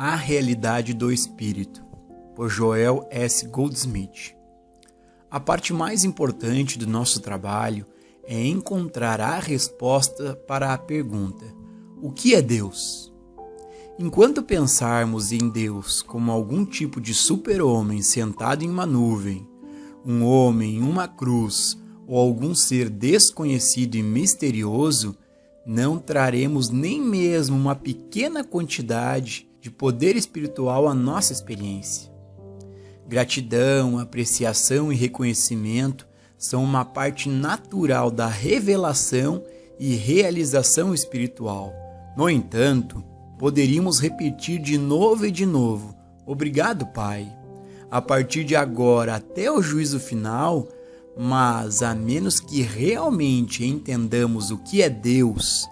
A Realidade do Espírito, por Joel S. Goldsmith. A parte mais importante do nosso trabalho é encontrar a resposta para a pergunta: o que é Deus? Enquanto pensarmos em Deus como algum tipo de super-homem sentado em uma nuvem, um homem em uma cruz ou algum ser desconhecido e misterioso, não traremos nem mesmo uma pequena quantidade de poder espiritual à nossa experiência. Gratidão, apreciação e reconhecimento são uma parte natural da revelação e realização espiritual. No entanto, poderíamos repetir de novo e de novo: obrigado, Pai, a partir de agora até o juízo final, mas a menos que realmente entendamos o que é Deus,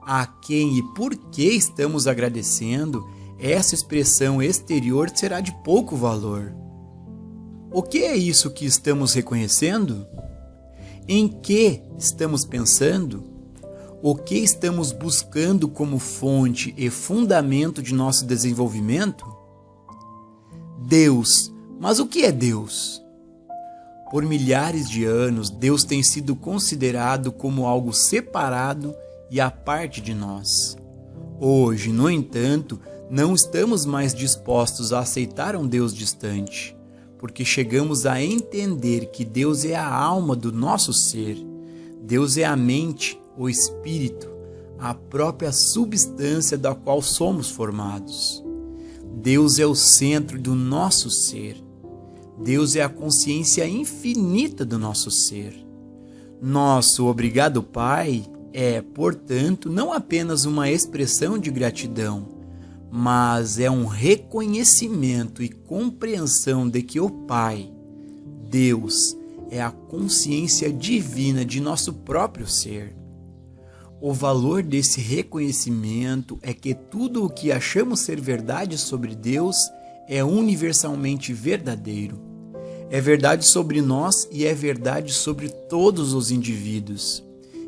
a quem e por que estamos agradecendo, essa expressão exterior será de pouco valor. O que é isso que estamos reconhecendo? Em que estamos pensando? O que estamos buscando como fonte e fundamento de nosso desenvolvimento? Deus. Mas o que é Deus? Por milhares de anos, Deus tem sido considerado como algo separado e à parte de nós. Hoje, no entanto, não estamos mais dispostos a aceitar um Deus distante, porque chegamos a entender que Deus é a alma do nosso ser. Deus é a mente, o espírito, a própria substância da qual somos formados. Deus é o centro do nosso ser. Deus é a consciência infinita do nosso ser. Nosso obrigado, Pai, é, portanto, não apenas uma expressão de gratidão, mas é um reconhecimento e compreensão de que o Pai, Deus, é a consciência divina de nosso próprio ser. O valor desse reconhecimento é que tudo o que achamos ser verdade sobre Deus é universalmente verdadeiro. É verdade sobre nós e é verdade sobre todos os indivíduos,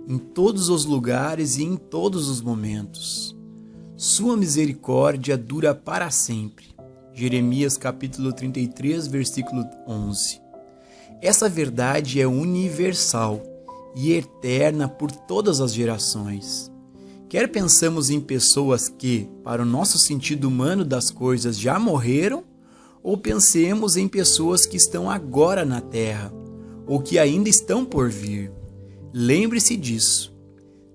em todos os lugares e em todos os momentos. Sua misericórdia dura para sempre. Jeremias capítulo 33, versículo 11. Essa verdade é universal e eterna por todas as gerações. Quer pensamos em pessoas que, para o nosso sentido humano das coisas, já morreram, ou pensemos em pessoas que estão agora na Terra, ou que ainda estão por vir. Lembre-se disso.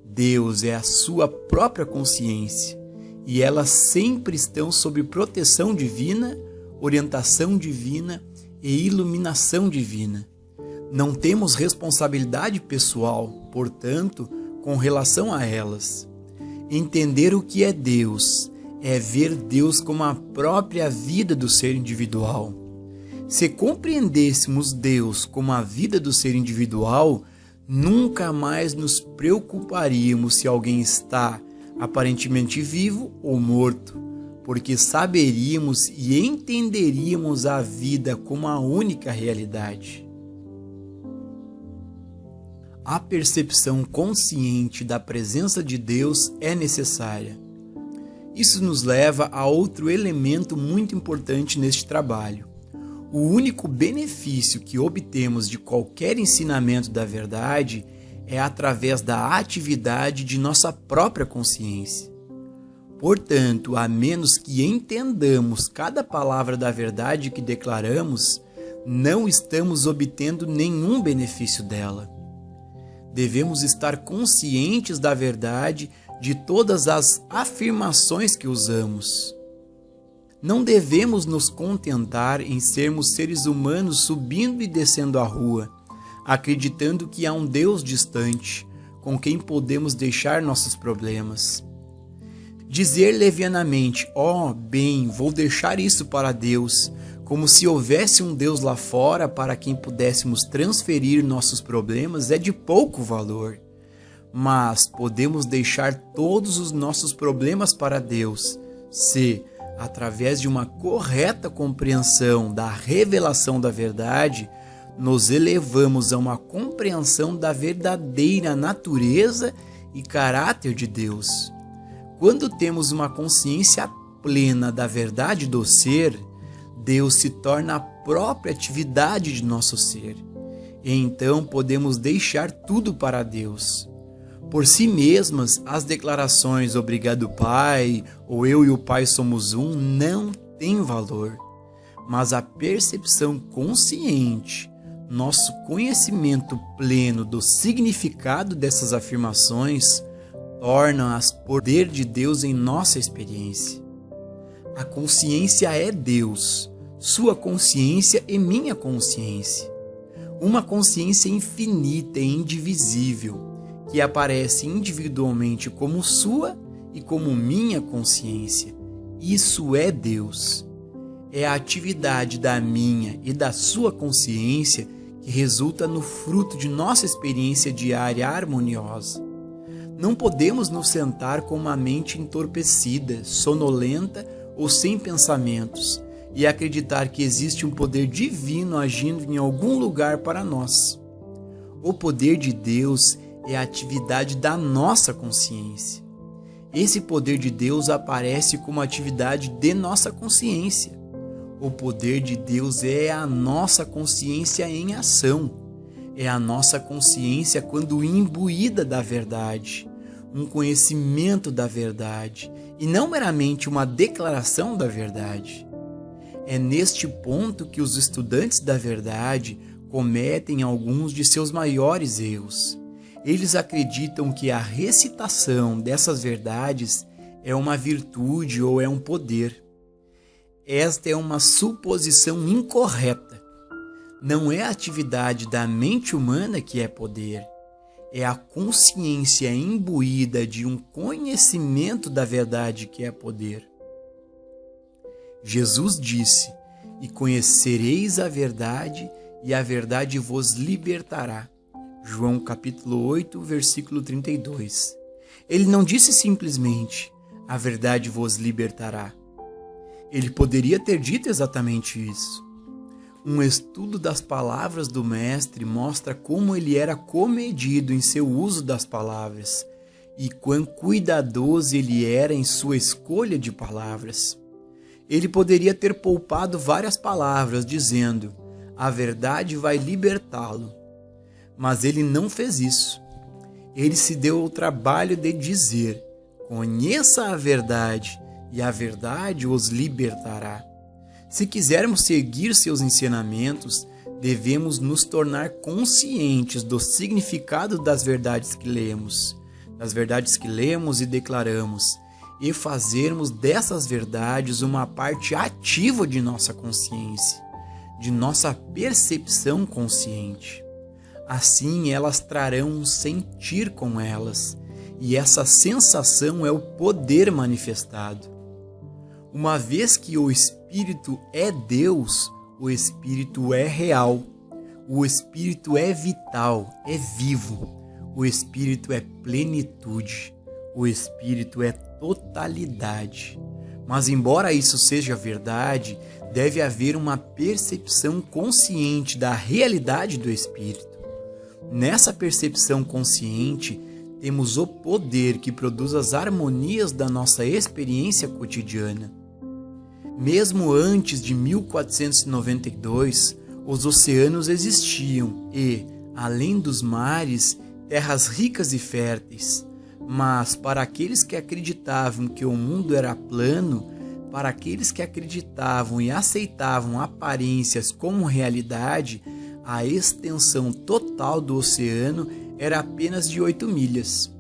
Deus é a sua própria consciência, e elas sempre estão sob proteção divina, orientação divina e iluminação divina. Não temos responsabilidade pessoal, portanto, com relação a elas. Entender o que é Deus é ver Deus como a própria vida do ser individual. Se compreendêssemos Deus como a vida do ser individual, nunca mais nos preocuparíamos se alguém está aparentemente vivo ou morto, porque saberíamos e entenderíamos a vida como a única realidade. A percepção consciente da presença de Deus é necessária. Isso nos leva a outro elemento muito importante neste trabalho. O único benefício que obtemos de qualquer ensinamento da verdade é através da atividade de nossa própria consciência. Portanto, a menos que entendamos cada palavra da verdade que declaramos, não estamos obtendo nenhum benefício dela. Devemos estar conscientes da verdade de todas as afirmações que usamos. Não devemos nos contentar em sermos seres humanos subindo e descendo a rua, acreditando que há um Deus distante, com quem podemos deixar nossos problemas. Dizer levianamente: bem, vou deixar isso para Deus, como se houvesse um Deus lá fora para quem pudéssemos transferir nossos problemas, é de pouco valor. Mas podemos deixar todos os nossos problemas para Deus, se, através de uma correta compreensão da revelação da verdade, nos elevamos a uma compreensão da verdadeira natureza e caráter de Deus. Quando temos uma consciência plena da verdade do ser, Deus se torna a própria atividade de nosso ser. E então podemos deixar tudo para Deus. Por si mesmas, as declarações "obrigado, Pai" ou "eu e o Pai somos um" não têm valor. Mas a percepção consciente, nosso conhecimento pleno do significado dessas afirmações, torna-as poder de Deus em nossa experiência. A consciência é Deus, sua consciência e minha consciência. Uma consciência infinita e indivisível, que aparece individualmente como sua e como minha consciência. Isso é Deus. É a atividade da minha e da sua consciência que resulta no fruto de nossa experiência diária harmoniosa. Não podemos nos sentar com uma mente entorpecida, sonolenta ou sem pensamentos e acreditar que existe um poder divino agindo em algum lugar para nós. O poder de Deus é a atividade da nossa consciência. Esse poder de Deus aparece como atividade de nossa consciência. O poder de Deus é a nossa consciência em ação. É a nossa consciência quando imbuída da verdade, um conhecimento da verdade, e não meramente uma declaração da verdade. É neste ponto que os estudantes da verdade cometem alguns de seus maiores erros. Eles acreditam que a recitação dessas verdades é uma virtude ou é um poder. Esta é uma suposição incorreta. Não é a atividade da mente humana que é poder. É a consciência imbuída de um conhecimento da verdade que é poder. Jesus disse: "E conhecereis a verdade, e a verdade vos libertará." João capítulo 8, versículo 32. Ele não disse simplesmente: "A verdade vos libertará." Ele poderia ter dito exatamente isso. Um estudo das palavras do Mestre mostra como ele era comedido em seu uso das palavras e quão cuidadoso ele era em sua escolha de palavras. Ele poderia ter poupado várias palavras dizendo: "A verdade vai libertá-lo." Mas ele não fez isso. Ele se deu ao trabalho de dizer: "Conheça a verdade, e a verdade os libertará." Se quisermos seguir seus ensinamentos, devemos nos tornar conscientes do significado das verdades que lemos e declaramos, e fazermos dessas verdades uma parte ativa de nossa consciência, de nossa percepção consciente. Assim, elas trarão um sentir com elas, e essa sensação é o poder manifestado. Uma vez que o Espírito é Deus, o Espírito é real, o Espírito é vital, é vivo, o Espírito é plenitude, o Espírito é totalidade. Mas embora isso seja verdade, deve haver uma percepção consciente da realidade do Espírito. Nessa percepção consciente, temos o poder que produz as harmonias da nossa experiência cotidiana. Mesmo antes de 1492, os oceanos existiam e, além dos mares, terras ricas e férteis. Mas para aqueles que acreditavam que o mundo era plano, para aqueles que acreditavam e aceitavam aparências como realidade, a extensão total do oceano era apenas de 8 milhas.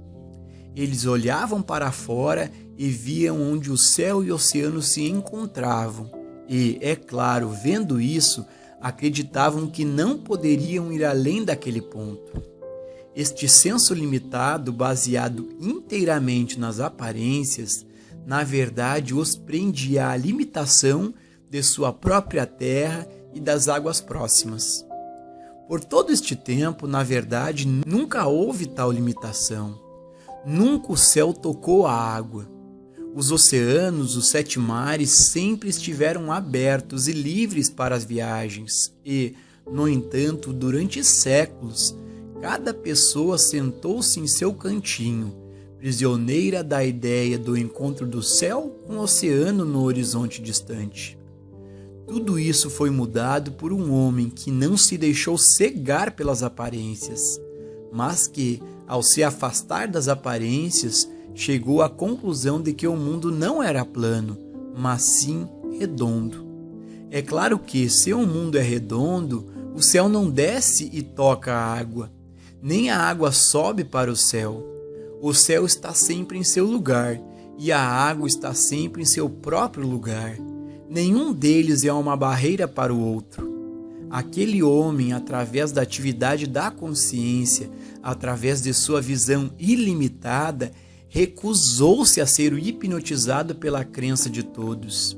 Eles olhavam para fora e viam onde o céu e o oceano se encontravam. E, é claro, vendo isso, acreditavam que não poderiam ir além daquele ponto. Este senso limitado, baseado inteiramente nas aparências, na verdade os prendia à limitação de sua própria terra e das águas próximas. Por todo este tempo, na verdade, nunca houve tal limitação. Nunca o céu tocou a água. Os oceanos, os 7 mares, sempre estiveram abertos e livres para as viagens e, no entanto, durante séculos, cada pessoa sentou-se em seu cantinho, prisioneira da ideia do encontro do céu com o oceano no horizonte distante. Tudo isso foi mudado por um homem que não se deixou cegar pelas aparências, mas que, ao se afastar das aparências, chegou à conclusão de que o mundo não era plano, mas sim redondo. É claro que, se o mundo é redondo, o céu não desce e toca a água, nem a água sobe para o céu. O céu está sempre em seu lugar, e a água está sempre em seu próprio lugar. Nenhum deles é uma barreira para o outro. Aquele homem, através da atividade da consciência, através de sua visão ilimitada, recusou-se a ser hipnotizado pela crença de todos.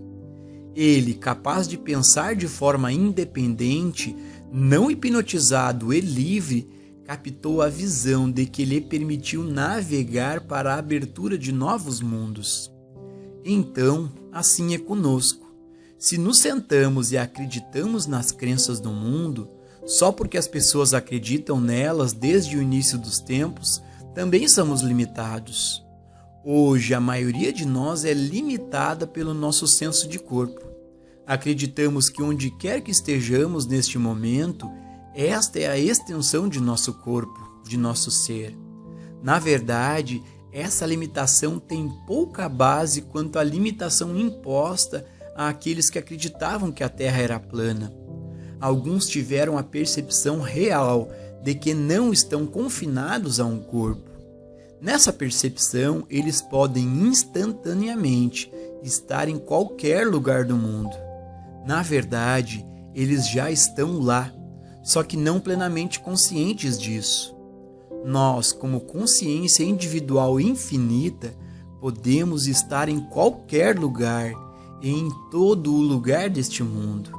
Ele, capaz de pensar de forma independente, não hipnotizado e livre, captou a visão de que lhe permitiu navegar para a abertura de novos mundos. Então, assim é conosco. Se nos sentamos e acreditamos nas crenças do mundo, só porque as pessoas acreditam nelas desde o início dos tempos, também somos limitados. Hoje, a maioria de nós é limitada pelo nosso senso de corpo. Acreditamos que onde quer que estejamos neste momento, esta é a extensão de nosso corpo, de nosso ser. Na verdade, essa limitação tem pouca base quanto à limitação imposta àqueles que acreditavam que a Terra era plana. Alguns tiveram a percepção real de que não estão confinados a um corpo. Nessa percepção, eles podem instantaneamente estar em qualquer lugar do mundo. Na verdade, eles já estão lá, só que não plenamente conscientes disso. Nós, como consciência individual infinita, podemos estar em qualquer lugar e em todo o lugar deste mundo,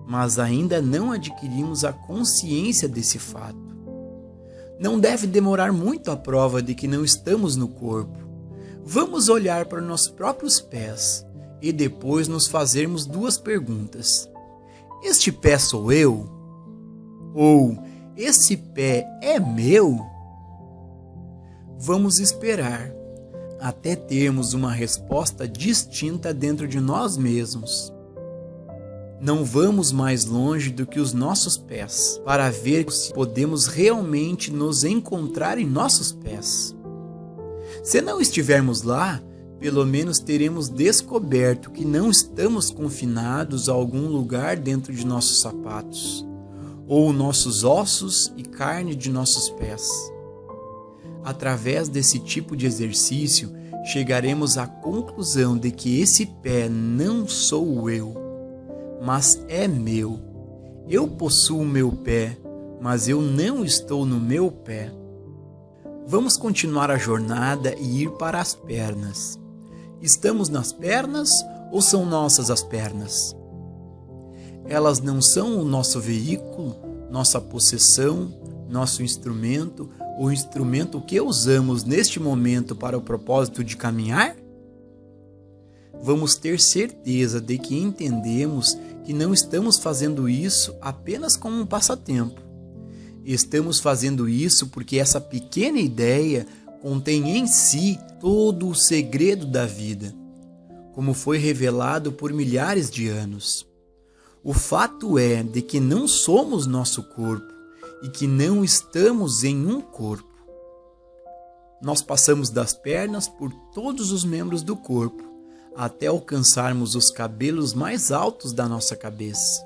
mas ainda não adquirimos a consciência desse fato. Não deve demorar muito a prova de que não estamos no corpo. Vamos olhar para nossos próprios pés e depois nos fazermos duas perguntas. Este pé sou eu? Ou esse pé é meu? Vamos esperar até termos uma resposta distinta dentro de nós mesmos. Não vamos mais longe do que os nossos pés, para ver se podemos realmente nos encontrar em nossos pés. Se não estivermos lá, pelo menos teremos descoberto que não estamos confinados a algum lugar dentro de nossos sapatos, ou nossos ossos e carne de nossos pés. Através desse tipo de exercício, chegaremos à conclusão de que esse pé não sou eu, mas é meu. Eu possuo o meu pé, mas eu não estou no meu pé. Vamos continuar a jornada e ir para as pernas. Estamos nas pernas ou são nossas as pernas? Elas não são o nosso veículo, nossa possessão, nosso instrumento, o instrumento que usamos neste momento para o propósito de caminhar? Vamos ter certeza de que entendemos que não estamos fazendo isso apenas como um passatempo. Estamos fazendo isso porque essa pequena ideia contém em si todo o segredo da vida, como foi revelado por milhares de anos. O fato é de que não somos nosso corpo e que não estamos em um corpo. Nós passamos das pernas por todos os membros do corpo, até alcançarmos os cabelos mais altos da nossa cabeça.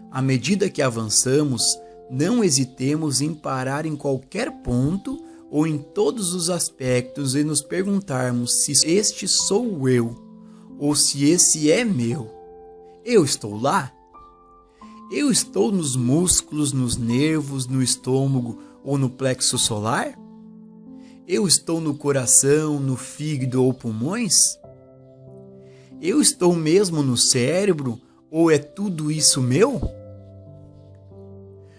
À medida que avançamos, não hesitemos em parar em qualquer ponto ou em todos os aspectos e nos perguntarmos se este sou eu ou se esse é meu. Eu estou lá? Eu estou nos músculos, nos nervos, no estômago ou no plexo solar? Eu estou no coração, no fígado ou pulmões? Eu estou mesmo no cérebro ou é tudo isso meu?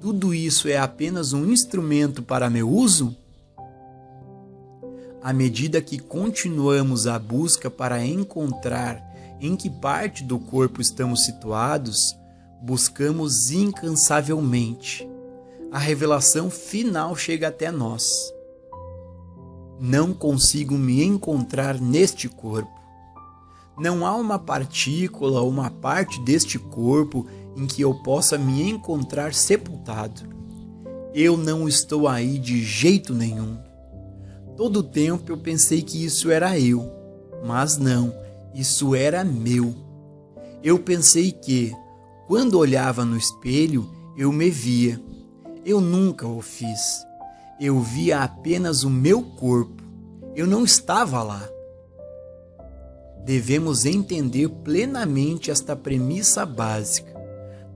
Tudo isso é apenas um instrumento para meu uso? À medida que continuamos a busca para encontrar em que parte do corpo estamos situados, buscamos incansavelmente. A revelação final chega até nós. não consigo me encontrar neste corpo. Não há uma partícula ou uma parte deste corpo em que eu possa me encontrar sepultado. Eu não estou aí de jeito nenhum. Todo o tempo eu pensei que isso era eu, mas não, isso era meu. Eu pensei que, quando olhava no espelho, eu me via. Eu nunca o fiz. Eu via apenas o meu corpo. Eu não estava lá. Devemos entender plenamente esta premissa básica,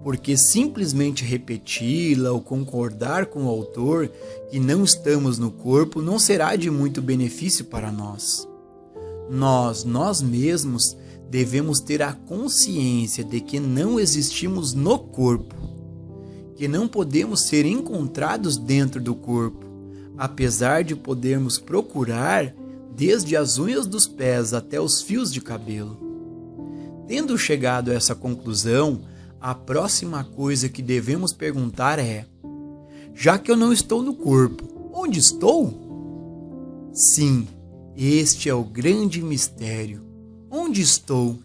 porque simplesmente repeti-la ou concordar com o autor que não estamos no corpo não será de muito benefício para nós. Nós mesmos, devemos ter a consciência de que não existimos no corpo, que não podemos ser encontrados dentro do corpo, apesar de podermos procurar desde as unhas dos pés até os fios de cabelo. Tendo chegado a essa conclusão, a próxima coisa que devemos perguntar é: já que eu não estou no corpo, onde estou? Sim, este é o grande mistério. Onde estou?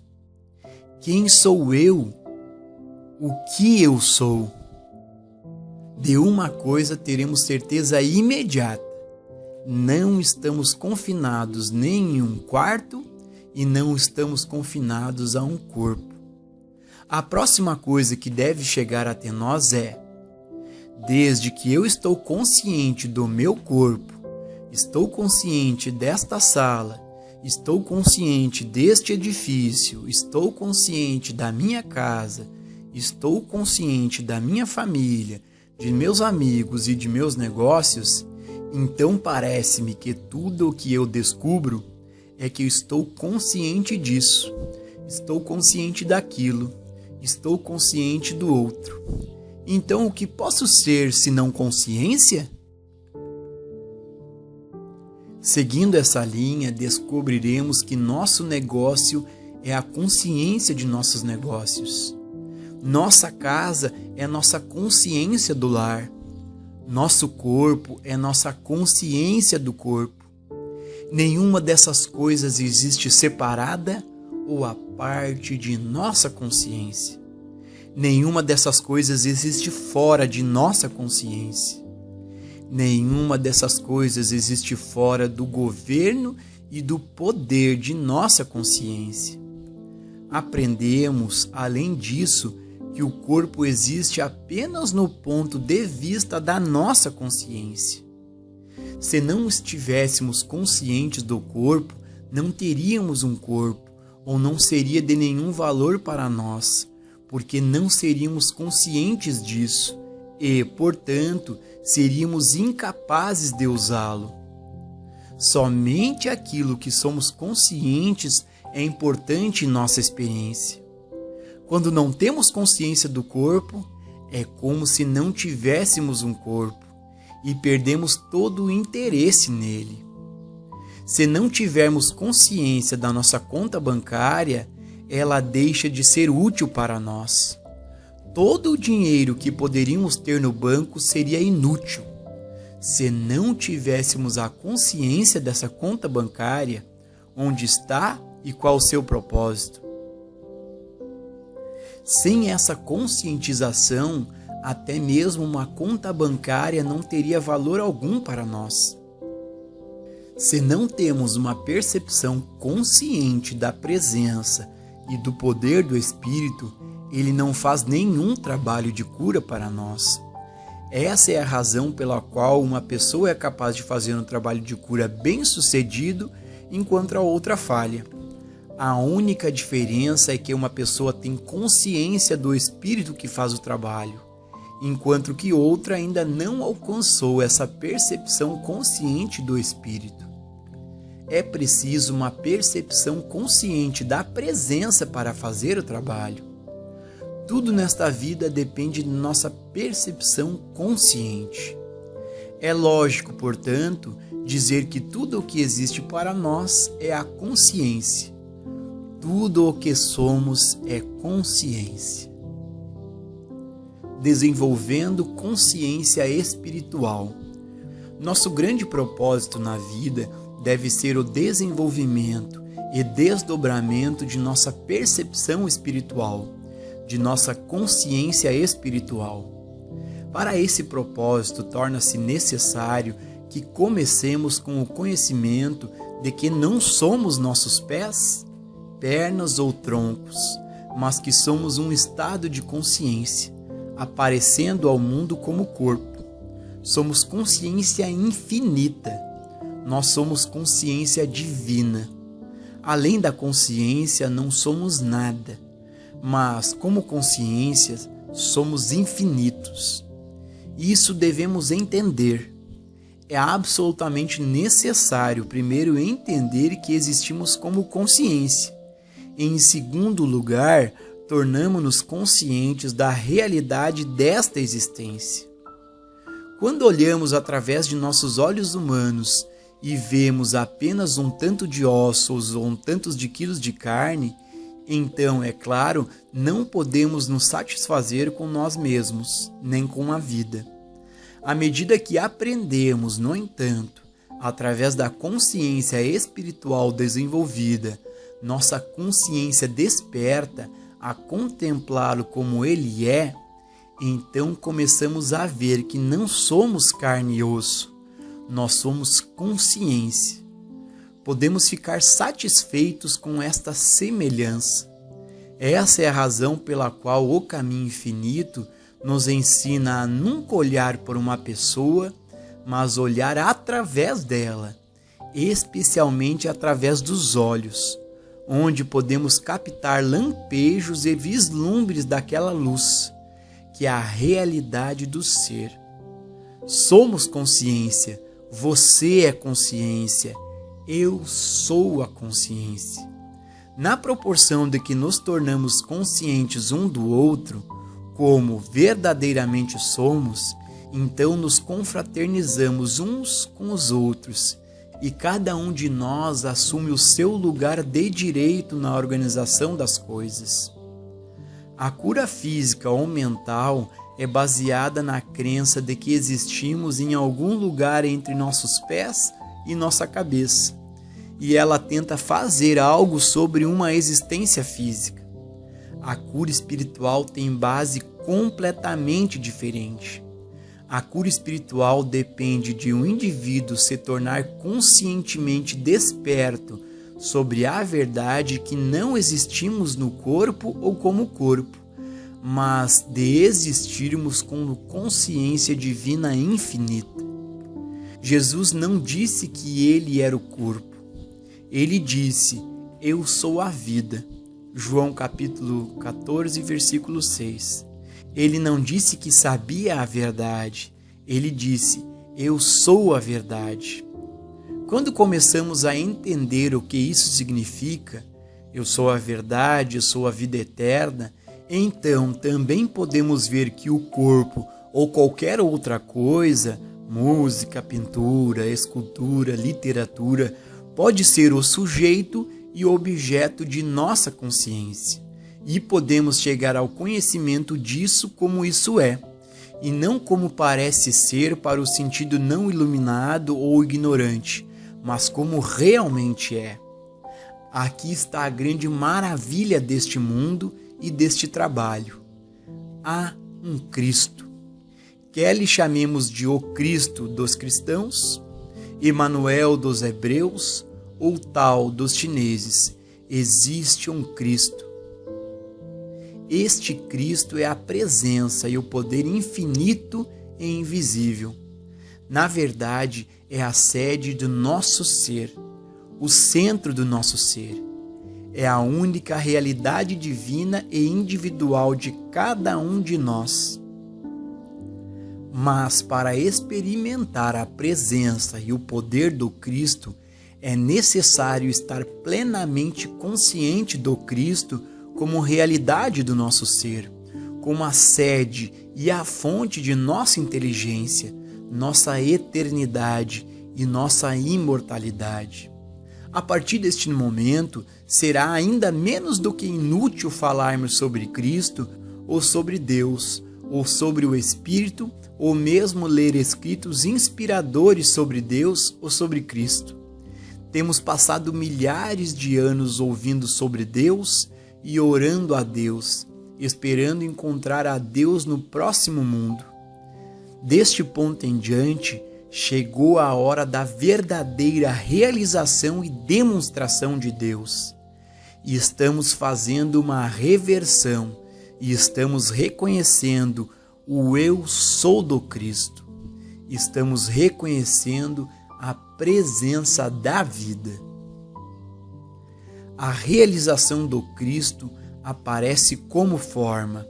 Quem sou eu? O que eu sou? De uma coisa teremos certeza imediata: não estamos confinados nem em um quarto e não estamos confinados a um corpo. A próxima coisa que deve chegar até nós é: desde que eu estou consciente do meu corpo, estou consciente desta sala, estou consciente deste edifício, estou consciente da minha casa, estou consciente da minha família, de meus amigos e de meus negócios, então parece-me que tudo o que eu descubro é que eu estou consciente disso, estou consciente daquilo, estou consciente do outro. Então o que posso ser senão consciência? Seguindo essa linha, descobriremos que nosso negócio é a consciência de nossos negócios. Nossa casa é nossa consciência do lar. Nosso corpo é nossa consciência do corpo. Nenhuma dessas coisas existe separada ou à parte de nossa consciência. Nenhuma dessas coisas existe fora de nossa consciência. Nenhuma dessas coisas existe fora do governo e do poder de nossa consciência. Aprendemos, além disso, que o corpo existe apenas no ponto de vista da nossa consciência. Se não estivéssemos conscientes do corpo, não teríamos um corpo, ou não seria de nenhum valor para nós, porque não seríamos conscientes disso e, portanto, seríamos incapazes de usá-lo. Somente aquilo que somos conscientes é importante em nossa experiência. Quando não temos consciência do corpo, é como se não tivéssemos um corpo e perdemos todo o interesse nele. Se não tivermos consciência da nossa conta bancária, ela deixa de ser útil para nós. Todo o dinheiro que poderíamos ter no banco seria inútil. Se não tivéssemos a consciência dessa conta bancária, onde está e qual o seu propósito. Sem essa conscientização, até mesmo uma conta bancária não teria valor algum para nós. Se não temos uma percepção consciente da presença e do poder do Espírito, ele não faz nenhum trabalho de cura para nós. Essa é a razão pela qual uma pessoa é capaz de fazer um trabalho de cura bem-sucedido enquanto a outra falha. A única diferença é que uma pessoa tem consciência do Espírito que faz o trabalho, enquanto que outra ainda não alcançou essa percepção consciente do Espírito. É preciso uma percepção consciente da presença para fazer o trabalho. Tudo nesta vida depende de nossa percepção consciente. É lógico, portanto, dizer que tudo o que existe para nós é a consciência. Tudo o que somos é consciência. Desenvolvendo consciência espiritual. Nosso grande propósito na vida deve ser o desenvolvimento e desdobramento de nossa percepção espiritual, de nossa consciência espiritual. Para esse propósito, torna-se necessário que comecemos com o conhecimento de que não somos nossos pés, pernas ou troncos, mas que somos um estado de consciência, aparecendo ao mundo como corpo. Somos consciência infinita. Nós somos consciência divina. Além da consciência, não somos nada, mas como consciência, somos infinitos. Isso devemos entender. É absolutamente necessário primeiro entender que existimos como consciência. Em segundo lugar, tornamo-nos conscientes da realidade desta existência. Quando olhamos através de nossos olhos humanos e vemos apenas um tanto de ossos ou um tanto de quilos de carne, então, é claro, não podemos nos satisfazer com nós mesmos, nem com a vida. À medida que aprendemos, no entanto, através da consciência espiritual desenvolvida, nossa consciência desperta a contemplá-lo como ele é, então começamos a ver que não somos carne e osso, nós somos consciência. Podemos ficar satisfeitos com esta semelhança. Essa é a razão pela qual o caminho infinito nos ensina a nunca olhar por uma pessoa, mas olhar através dela, especialmente através dos olhos, onde podemos captar lampejos e vislumbres daquela luz, que é a realidade do ser. Somos consciência, você é consciência, eu sou a consciência. Na proporção de que nos tornamos conscientes um do outro, como verdadeiramente somos, então nos confraternizamos uns com os outros e cada um de nós assume o seu lugar de direito na organização das coisas. A cura física ou mental é baseada na crença de que existimos em algum lugar entre nossos pés e nossa cabeça, e ela tenta fazer algo sobre uma existência física. A cura espiritual tem base completamente diferente. A cura espiritual depende de um indivíduo se tornar conscientemente desperto sobre a verdade que não existimos no corpo ou como corpo, mas de existirmos como consciência divina infinita. Jesus não disse que ele era o corpo. Ele disse, eu sou a vida. João capítulo 14, versículo 6. Ele não disse que sabia a verdade. Ele disse, eu sou a verdade. Quando começamos a entender o que isso significa, eu sou a verdade, eu sou a vida eterna, então também podemos ver que o corpo ou qualquer outra coisa, música, pintura, escultura, literatura, pode ser o sujeito e objeto de nossa consciência. E podemos chegar ao conhecimento disso como isso é, e não como parece ser para o sentido não iluminado ou ignorante, mas como realmente é. Aqui está a grande maravilha deste mundo e deste trabalho. Há um Cristo. Quer lhe chamemos de o Cristo dos cristãos, Emanuel dos hebreus ou tal dos chineses, existe um Cristo. Este Cristo é a presença e o poder infinito e invisível. Na verdade, é a sede do nosso ser, o centro do nosso ser. É a única realidade divina e individual de cada um de nós. Mas para experimentar a presença e o poder do Cristo, é necessário estar plenamente consciente do Cristo como realidade do nosso ser, como a sede e a fonte de nossa inteligência, nossa eternidade e nossa imortalidade. A partir deste momento, será ainda menos do que inútil falarmos sobre Cristo, ou sobre Deus, ou sobre o Espírito, ou mesmo ler escritos inspiradores sobre Deus ou sobre Cristo. Temos passado milhares de anos ouvindo sobre Deus e orando a Deus, esperando encontrar a Deus no próximo mundo. Deste ponto em diante, chegou a hora da verdadeira realização e demonstração de Deus. E estamos fazendo uma reversão e estamos reconhecendo o Eu Sou do Cristo. Estamos reconhecendo a presença da vida. A realização do Cristo aparece como forma.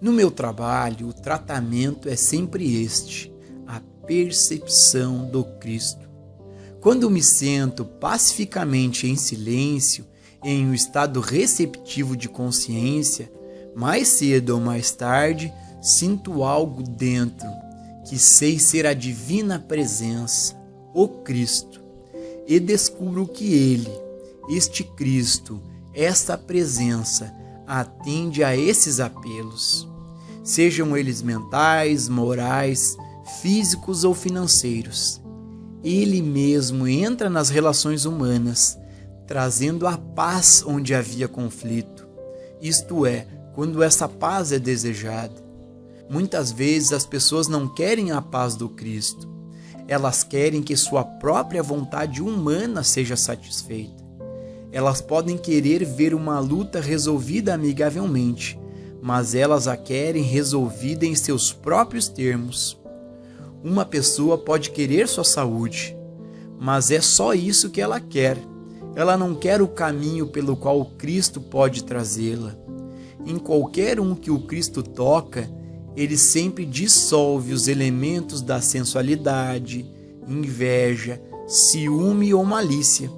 No meu trabalho, o tratamento é sempre este: a percepção do Cristo. Quando me sento pacificamente em silêncio, em um estado receptivo de consciência, mais cedo ou mais tarde, sinto algo dentro, que sei ser a divina presença, o Cristo, e descubro que Ele, este Cristo, esta presença, atende a esses apelos, sejam eles mentais, morais, físicos ou financeiros. Ele mesmo entra nas relações humanas, trazendo a paz onde havia conflito, isto é, quando essa paz é desejada. Muitas vezes as pessoas não querem a paz do Cristo, elas querem que sua própria vontade humana seja satisfeita. Elas podem querer ver uma luta resolvida amigavelmente, mas elas a querem resolvida em seus próprios termos. Uma pessoa pode querer sua saúde, mas é só isso que ela quer. Ela não quer o caminho pelo qual o Cristo pode trazê-la. Em qualquer um que o Cristo toca, ele sempre dissolve os elementos da sensualidade, inveja, ciúme ou malícia.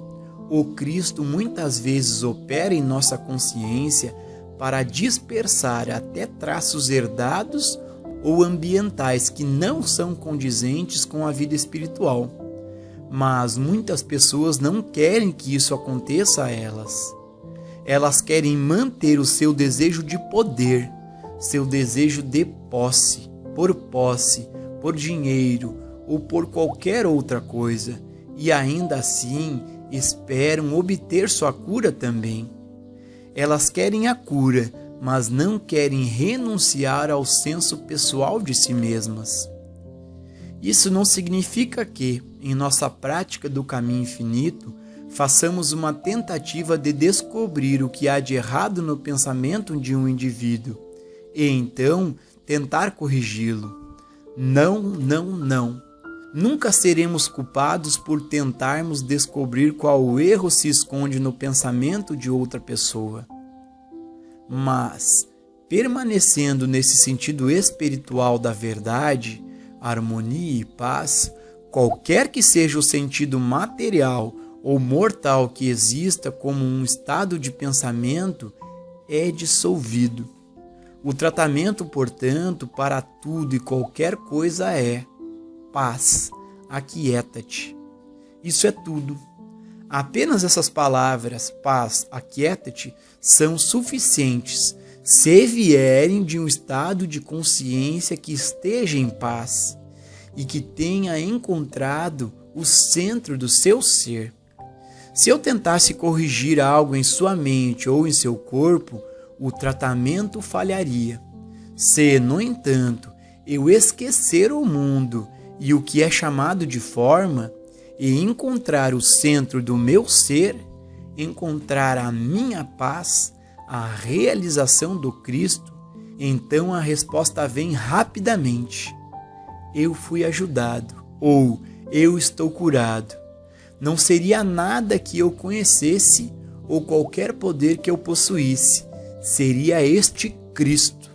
O Cristo muitas vezes opera em nossa consciência para dispersar até traços herdados ou ambientais que não são condizentes com a vida espiritual. Mas muitas pessoas não querem que isso aconteça a elas. Elas querem manter o seu desejo de poder, seu desejo de posse, por dinheiro ou por qualquer outra coisa, e ainda assim esperam obter sua cura também. Elas querem a cura, mas não querem renunciar ao senso pessoal de si mesmas. Isso não significa que, em nossa prática do caminho infinito, façamos uma tentativa de descobrir o que há de errado no pensamento de um indivíduo e então tentar corrigi-lo. Não, não, não. Nunca seremos culpados por tentarmos descobrir qual erro se esconde no pensamento de outra pessoa. Mas, permanecendo nesse sentido espiritual da verdade, harmonia e paz, qualquer que seja o sentido material ou mortal que exista como um estado de pensamento, é dissolvido. O tratamento, portanto, para tudo e qualquer coisa é: paz, aquieta-te. Isso é tudo. Apenas essas palavras, paz, aquieta-te, são suficientes se vierem de um estado de consciência que esteja em paz e que tenha encontrado o centro do seu ser. Se eu tentasse corrigir algo em sua mente ou em seu corpo, o tratamento falharia. Se, no entanto, eu esquecer o mundo e o que é chamado de forma, e encontrar o centro do meu ser, encontrar a minha paz, a realização do Cristo, então a resposta vem rapidamente: eu fui ajudado, ou eu estou curado. Não seria nada que eu conhecesse ou qualquer poder que eu possuísse, seria este Cristo.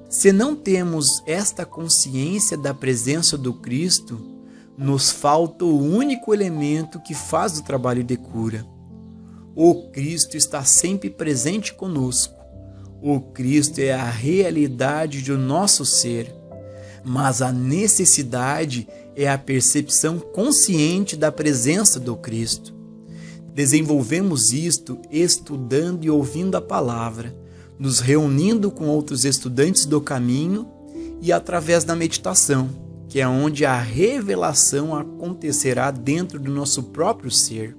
Se não temos esta consciência da presença do Cristo, nos falta o único elemento que faz o trabalho de cura. O Cristo está sempre presente conosco. O Cristo é a realidade do nosso ser, mas a necessidade é a percepção consciente da presença do Cristo. Desenvolvemos isto estudando e ouvindo a palavra, nos reunindo com outros estudantes do caminho e através da meditação, que é onde a revelação acontecerá dentro do nosso próprio ser.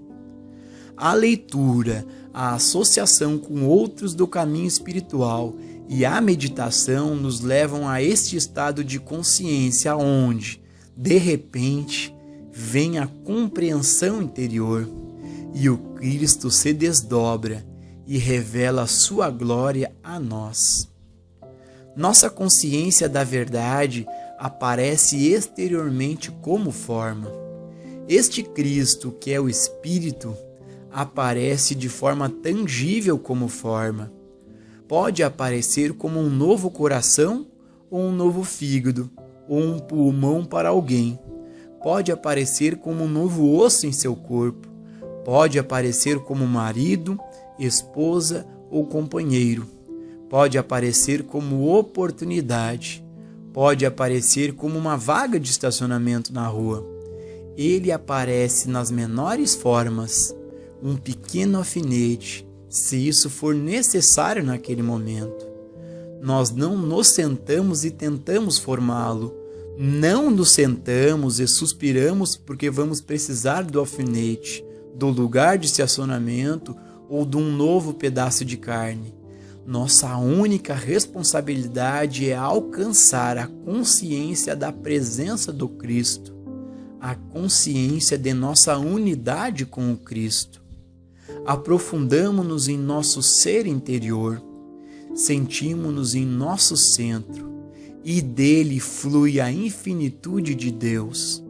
A leitura, a associação com outros do caminho espiritual e a meditação nos levam a este estado de consciência onde, de repente, vem a compreensão interior e o Cristo se desdobra e revela sua glória a nós. Nossa consciência da verdade aparece exteriormente como forma. Este Cristo, que é o Espírito, aparece de forma tangível como forma. Pode aparecer como um novo coração ou um novo fígado ou um pulmão para alguém. Pode aparecer como um novo osso em seu corpo. Pode aparecer como marido, esposa ou companheiro. Pode aparecer como oportunidade. Pode aparecer como uma vaga de estacionamento na rua. Ele aparece nas menores formas, um pequeno alfinete, se isso for necessário naquele momento. Nós não nos sentamos e tentamos formá-lo. Não nos sentamos e suspiramos porque vamos precisar do alfinete, do lugar de estacionamento ou de um novo pedaço de carne. Nossa única responsabilidade é alcançar a consciência da presença do Cristo, a consciência de nossa unidade com o Cristo. Aprofundamo-nos em nosso ser interior, sentimos-nos em nosso centro e dele flui a infinitude de Deus.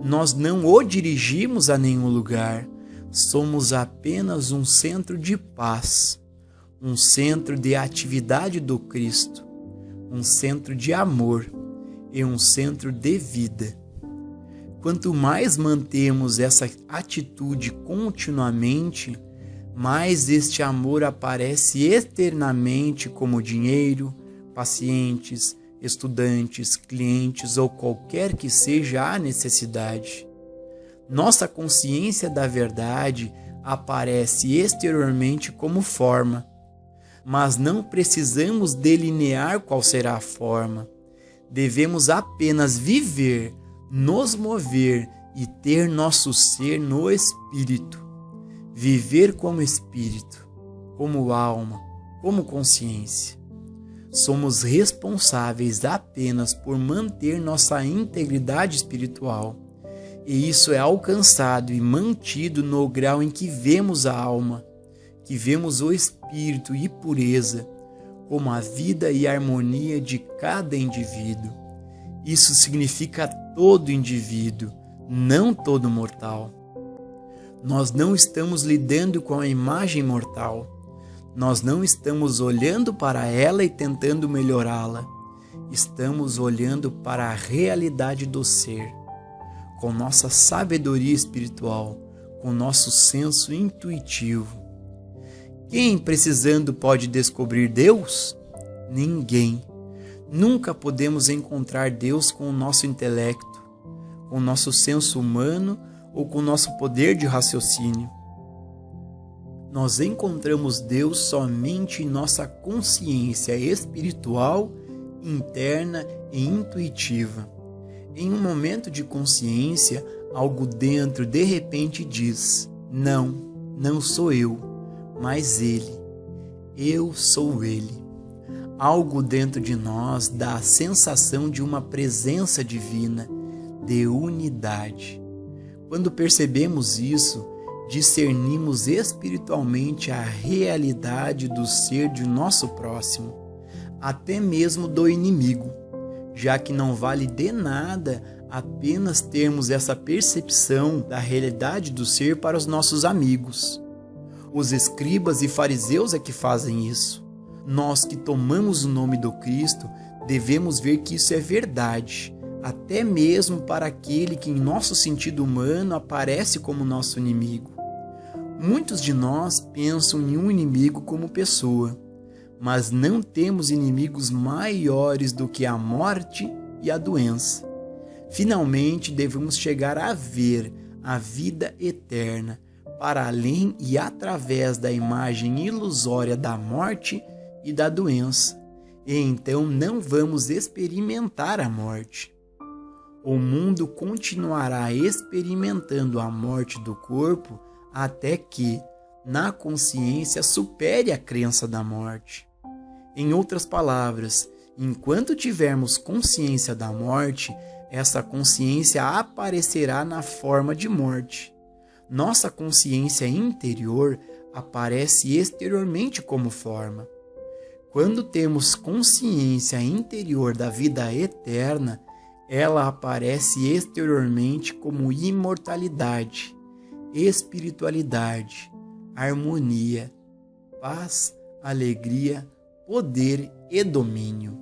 Nós não o dirigimos a nenhum lugar, somos apenas um centro de paz, um centro de atividade do Cristo, um centro de amor e um centro de vida. Quanto mais mantemos essa atitude continuamente, mais este amor aparece eternamente como dinheiro, pacientes, estudantes, clientes ou qualquer que seja a necessidade. Nossa consciência da verdade aparece exteriormente como forma, mas não precisamos delinear qual será a forma. Devemos apenas viver, nos mover e ter nosso ser no Espírito. Viver como Espírito, como alma, como consciência. Somos responsáveis apenas por manter nossa integridade espiritual. E isso é alcançado e mantido no grau em que vemos a alma, que vemos o Espírito e pureza, como a vida e a harmonia de cada indivíduo. Isso significa todo indivíduo, não todo mortal. Nós não estamos lidando com a imagem mortal. Nós não estamos olhando para ela e tentando melhorá-la. Estamos olhando para a realidade do ser, com nossa sabedoria espiritual, com nosso senso intuitivo. Quem precisando pode descobrir Deus? Ninguém. Nunca podemos encontrar Deus com o nosso intelecto, com o nosso senso humano ou com o nosso poder de raciocínio. Nós encontramos Deus somente em nossa consciência espiritual, interna e intuitiva. Em um momento de consciência, algo dentro de repente diz: não sou eu, mas Ele. Eu sou Ele. Algo dentro de nós dá a sensação de uma presença divina, de unidade. Quando percebemos isso, discernimos espiritualmente a realidade do ser de nosso próximo, até mesmo do inimigo, já que não vale de nada apenas termos essa percepção da realidade do ser para os nossos amigos. Os escribas e fariseus é que fazem isso. Nós que tomamos o nome do Cristo devemos ver que isso é verdade, até mesmo para aquele que em nosso sentido humano aparece como nosso inimigo. Muitos de nós pensam em um inimigo como pessoa, mas não temos inimigos maiores do que a morte e a doença. Finalmente devemos chegar a ver a vida eterna, para além e através da imagem ilusória da morte e da doença, e então não vamos experimentar a morte. O mundo continuará experimentando a morte do corpo até que, na consciência, supere a crença da morte. Em outras palavras, enquanto tivermos consciência da morte, essa consciência aparecerá na forma de morte. Nossa consciência interior aparece exteriormente como forma. Quando temos consciência interior da vida eterna, ela aparece exteriormente como imortalidade, espiritualidade, harmonia, paz, alegria, poder e domínio.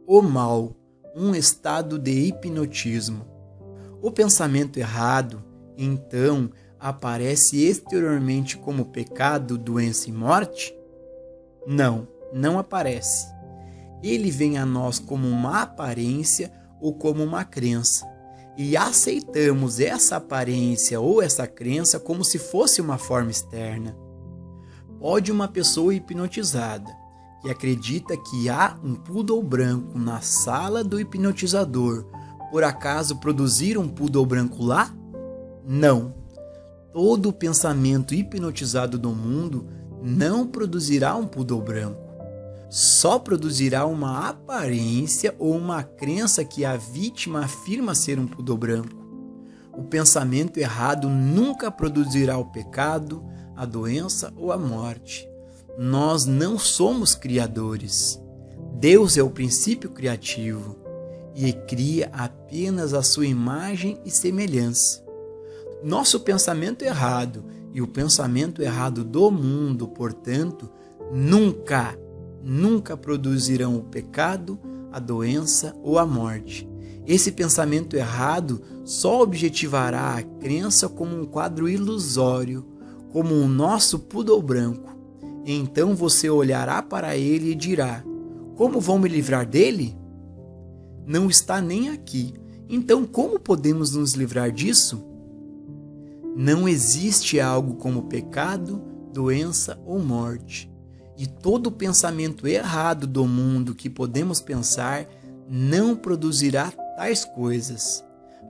O mal, um estado de hipnotismo. O pensamento errado, então, aparece exteriormente como pecado, doença e morte? Não, não aparece. Ele vem a nós como uma aparência ou como uma crença, e aceitamos essa aparência ou essa crença como se fosse uma forma externa. Pode uma pessoa hipnotizada, que acredita que há um poodle branco na sala do hipnotizador, por acaso produzir um poodle branco lá? Não. Todo pensamento hipnotizado do mundo não produzirá um poodle branco. Só produzirá uma aparência ou uma crença que a vítima afirma ser um poodle branco. O pensamento errado nunca produzirá o pecado, a doença ou a morte. Nós não somos criadores. Deus é o princípio criativo e cria apenas a sua imagem e semelhança. Nosso pensamento errado e o pensamento errado do mundo, portanto, nunca produzirão o pecado, a doença ou a morte. Esse pensamento errado só objetivará a crença como um quadro ilusório, como o nosso poodle branco. Então você olhará para ele e dirá: como vão me livrar dele? Não está nem aqui. Então como podemos nos livrar disso? Não existe algo como pecado, doença ou morte. E todo pensamento errado do mundo que podemos pensar não produzirá tais coisas.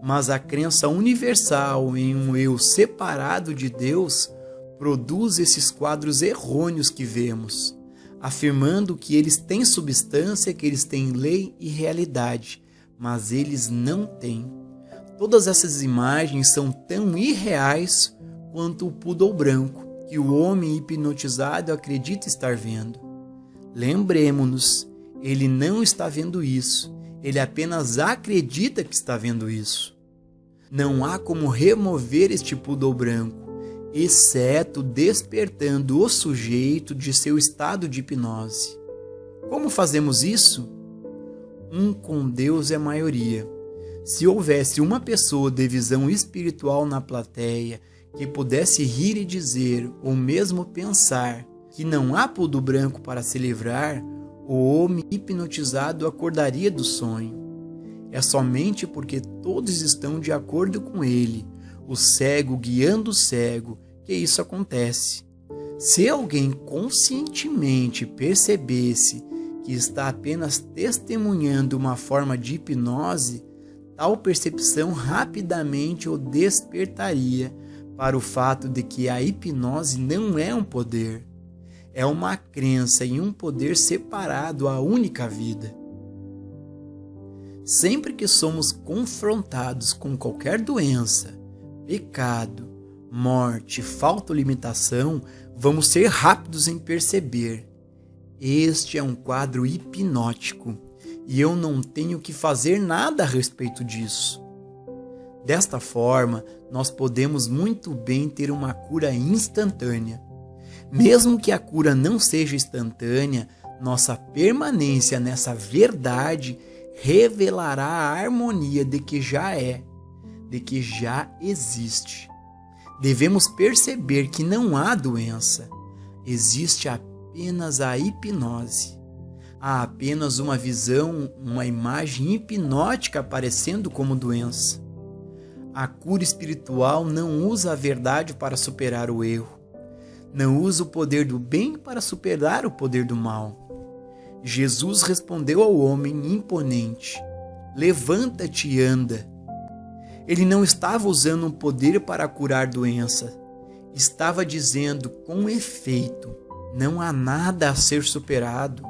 Mas a crença universal em um eu separado de Deus produz esses quadros errôneos que vemos, afirmando que eles têm substância, que eles têm lei e realidade, mas eles não têm. Todas essas imagens são tão irreais quanto o poodle branco que o homem hipnotizado acredita estar vendo. Lembremos-nos, ele não está vendo isso, ele apenas acredita que está vendo isso. Não há como remover este poodle branco, exceto despertando o sujeito de seu estado de hipnose. Como fazemos isso? Um com Deus é maioria. Se houvesse uma pessoa de visão espiritual na plateia que pudesse rir e dizer, ou mesmo pensar, que não há poodle branco para se livrar, o homem hipnotizado acordaria do sonho. É somente porque todos estão de acordo com ele, o cego guiando o cego, que isso acontece. Se alguém conscientemente percebesse que está apenas testemunhando uma forma de hipnose, tal percepção rapidamente o despertaria para o fato de que a hipnose não é um poder, é uma crença em um poder separado à única vida. Sempre que somos confrontados com qualquer doença, pecado, morte, falta ou limitação, vamos ser rápidos em perceber. Este é um quadro hipnótico e eu não tenho que fazer nada a respeito disso. Desta forma, nós podemos muito bem ter uma cura instantânea. Mesmo que a cura não seja instantânea, nossa permanência nessa verdade revelará a harmonia de que já é, de que já existe. Devemos perceber que não há doença, existe apenas a hipnose. Há apenas uma visão, uma imagem hipnótica aparecendo como doença. A cura espiritual não usa a verdade para superar o erro. Não usa o poder do bem para superar o poder do mal. Jesus respondeu ao homem imponente: levanta-te e anda. Ele não estava usando um poder para curar doença. Estava dizendo com efeito: não há nada a ser superado.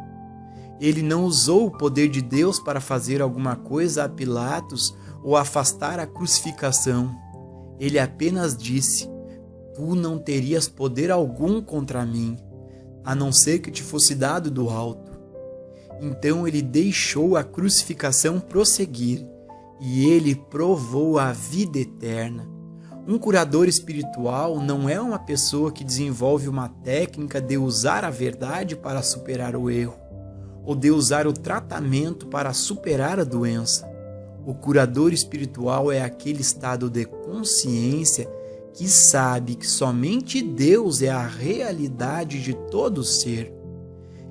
Ele não usou o poder de Deus para fazer alguma coisa a Pilatos ou afastar a crucificação. Ele apenas disse: tu não terias poder algum contra mim, a não ser que te fosse dado do alto. Então ele deixou a crucificação prosseguir e ele provou a vida eterna. Um curador espiritual não é uma pessoa que desenvolve uma técnica de usar a verdade para superar o erro, ou de usar o tratamento para superar a doença. O curador espiritual é aquele estado de consciência que sabe que somente Deus é a realidade de todo ser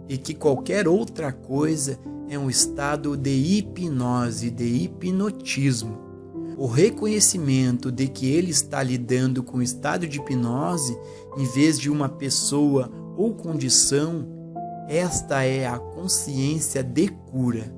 e que qualquer outra coisa é um estado de hipnose, de hipnotismo. O reconhecimento de que ele está lidando com o estado de hipnose em vez de uma pessoa ou condição, esta é a consciência de cura.